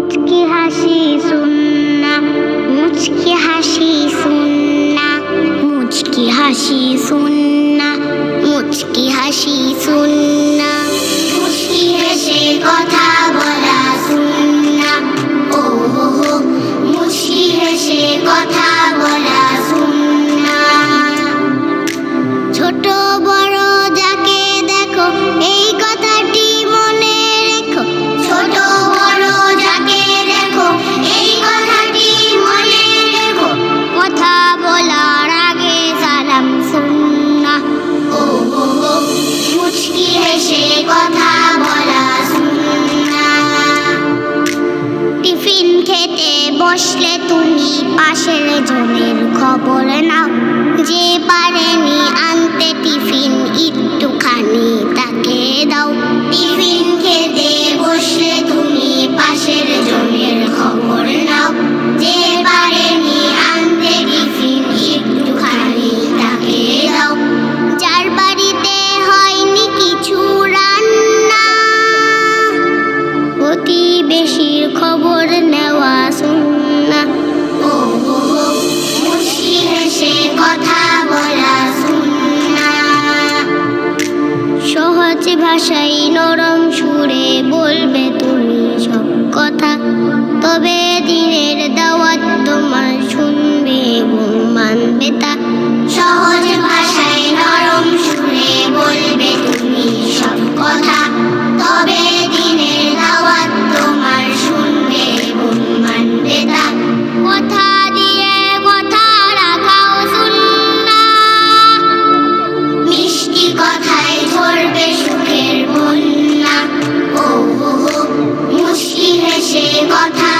মুচকি হাসি সুন্না, মুচকি হাসি সুন্না, মুচকি হাসি সুন্না, মুচকি হাসি সুন্না, মুচকি হেসে কথা বলা সুন্না। ও হো হো, মুচকি হেসে কথা বলা সুন্না। ছোট বড় যাকে দেখো এই কথাটি মনে রেখো, ছোট বড় যাকে দেখো এই কথাটি মনে রেখো, কথা বলার আগে সালাম সুন্নাহ। ও হো হো, মুচকি হেসে কথা বলা সুন্নাহ। টিফিন খেতে বসলে তুমি পাশের জনের খবর নাও, যে পারেনি আনতে টিফিন একটুখানি তাকে দাও। টিফিন খেতে বসলে তুমি পাশের জনের খবর নাও, যে পারেনি আনতে টিফিন একটুখানি তাকে দাও। যার বাড়িতে হয়নি কিছু রান্না, প্রতিবেশীর খবর নেওয়া সুন্নাহ। ও হো হো, মুচকি হেসে কথা বলা সুন্নাহ। সহজ ভাষায় নরম সুরে বলবে তুমি সব কথা, তবে দিনের দাওয়াত তোমার শুনবে এবং মানবে তা। সহজ ভাষায় নরম সুরে বলবে তুমি সব কথা, তবে দিনের দাওয়াত তোমার শুনবে এবং মানবে তা। কথা দিয়ে কথা রাখাও সুন্নাহ, মিষ্টি কথায় ঝরবে সুখের বন্যা। ও হো হো, মুচকি হেসে কথা